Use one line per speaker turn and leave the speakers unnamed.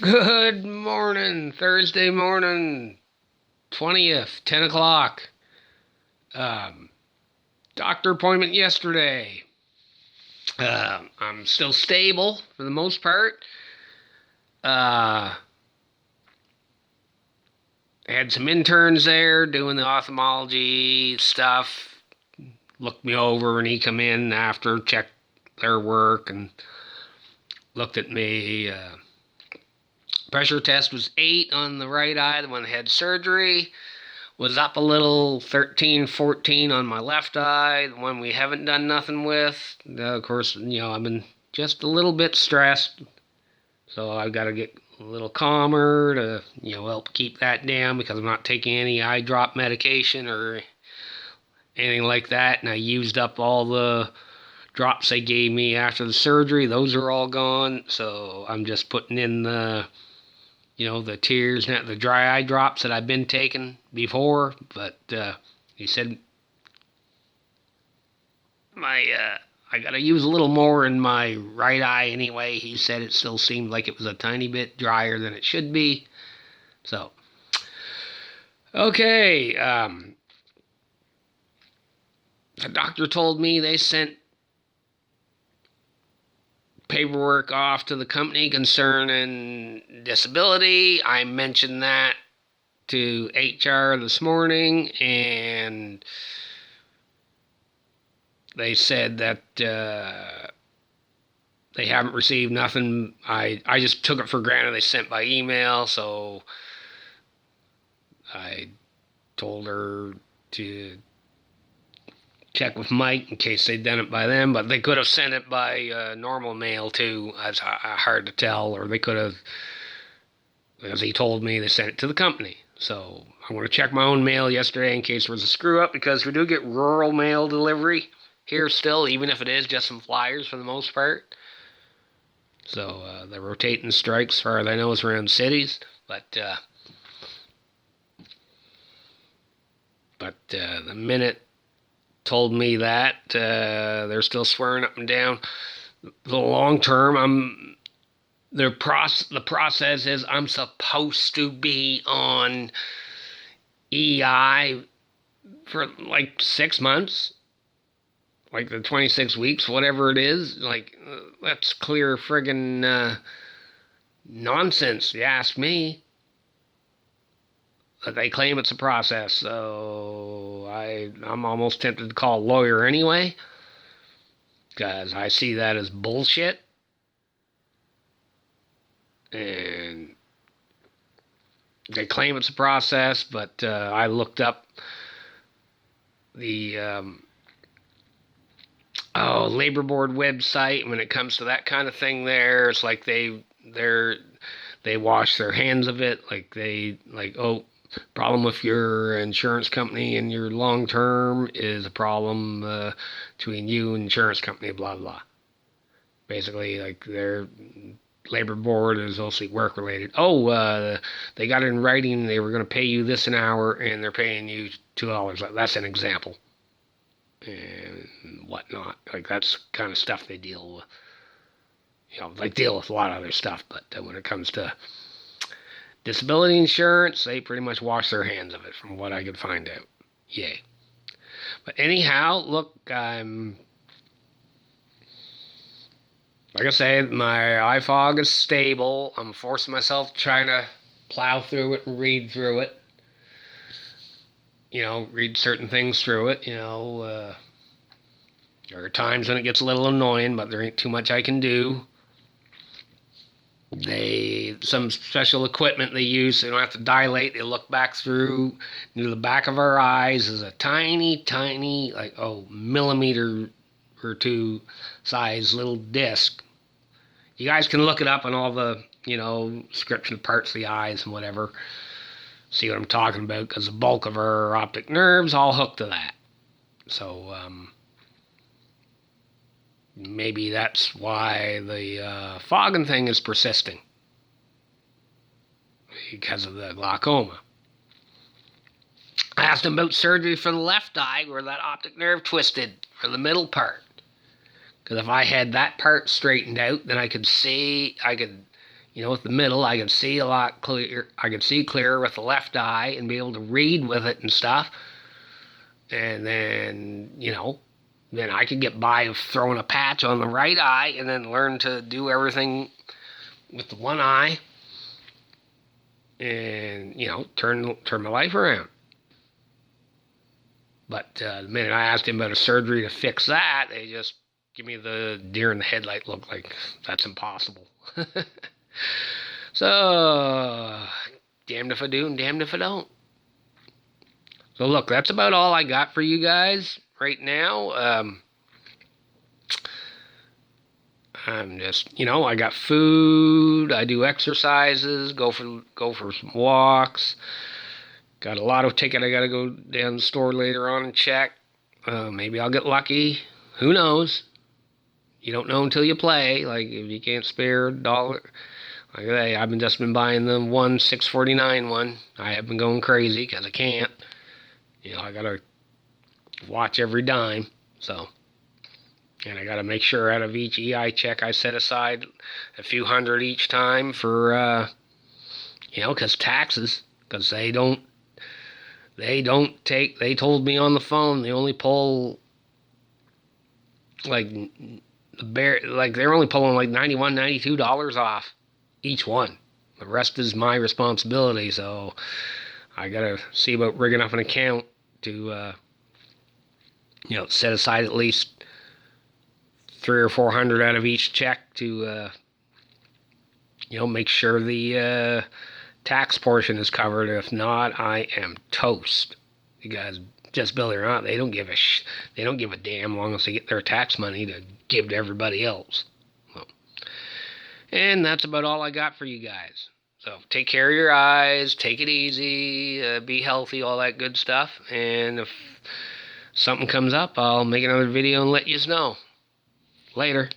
Good morning, Thursday morning, 20th, 10 o'clock. Um, Doctor appointment yesterday. I'm still stable for the most part. Uh, had some interns there doing the ophthalmology stuff. Looked me over and he come in after, checked their work and looked at me. Pressure test was 8 on the right eye, the one that had surgery. Was up a little, 13, 14 on my left eye, the one we haven't done nothing with. Of course, I've been just a little bit stressed, so I've got to get a little calmer to, help keep that down because I'm not taking any eye drop medication or anything like that. And I used up all the drops they gave me after the surgery. Those are all gone, so I'm just putting in the tears, the dry eye drops that I've been taking before. But he said I gotta use a little more in my right eye anyway. He said it still seemed like it was a tiny bit drier than it should be. So, okay. The doctor told me they sent paperwork off to the company concerning disability. I mentioned that to HR this morning, and they said that they haven't received nothing. I just took it for granted they sent by email, so I told her to check with Mike in case they'd done it by them, but they could have sent it by normal mail too. It's hard to tell, or they could have, as he told me, they sent it to the company. So I'm going to check my own mail yesterday in case there was a screw up, because we do get rural mail delivery here still, even if it is just some flyers for the most part. So the rotating strikes, as far as I know, is around cities, but the minute told me that they're still swearing up and down. The long term, the process is I'm supposed to be on EI for like 6 months, like the 26 weeks, whatever it is. Like, that's clear friggin' nonsense, you ask me. But they claim it's a process, so I'm almost tempted to call a lawyer anyway, because I see that as bullshit. And they claim it's a process, but I looked up the labor board website. When it comes to that kind of thing, there it's like they wash their hands of it. Problem with your insurance company and your long term is a problem between you and insurance company, blah blah. Basically, like, their labor board is mostly work related. They got it in writing they were going to pay you this an hour, and they're paying you $2. That's an example, and whatnot. Like, that's kind of stuff they deal with. They deal with a lot of other stuff, but when it comes to disability insurance, they pretty much wash their hands of it, from what I could find out. Yay. But anyhow, look, like I said, my eye fog is stable. I'm forcing myself trying to plow through it and read through it. Read certain things through it. There are times when it gets a little annoying, but there ain't too much I can do. Some special equipment they use, so they don't have to dilate. They look back through the back of our eyes is a tiny, tiny, millimeter or two size little disc. You guys can look it up on all the, description of parts of the eyes and whatever. See what I'm talking about, because the bulk of our optic nerves all hooked to that. So, maybe that's why the fogging thing is persisting, because of the glaucoma. I asked him about surgery for the left eye where that optic nerve twisted for the middle part. Because if I had that part straightened out, then I could see, with the middle, I can see a lot clear. I can see clearer with the left eye and be able to read with it and stuff. And then, then I could get by with throwing a patch on the right eye and then learn to do everything with the one eye and, turn my life around. But the minute I asked him about a surgery to fix that, they just give me the deer in the headlight look, like that's impossible. So, damned if I do and damned if I don't. So look, that's about all I got for you guys right now. I'm just, I got food, I do exercises, go for some walks. Got a lotto ticket I gotta go down the store later on and check. Maybe I'll get lucky. Who knows? You don't know until you play. Like, if you can't spare $1, like I've just been buying the 649 one. I have been going crazy because I can't. I gotta watch every dime. So, and I gotta make sure out of each EI check I set aside a few hundred each time for, because taxes. Because they don't take. They told me on the phone they only pull like they're only pulling like $91, $92 off each one. The rest is my responsibility, so I gotta see about rigging up an account to set aside at least 300 or 400 out of each check to make sure the tax portion is covered. If not, I am toast. Because just Billy or not, they don't give a damn long as they get their tax money to give to everybody else. Well, and that's about all I got for you guys. So take care of your eyes, take it easy, be healthy, all that good stuff. And if something comes up, I'll make another video and let you know. Later.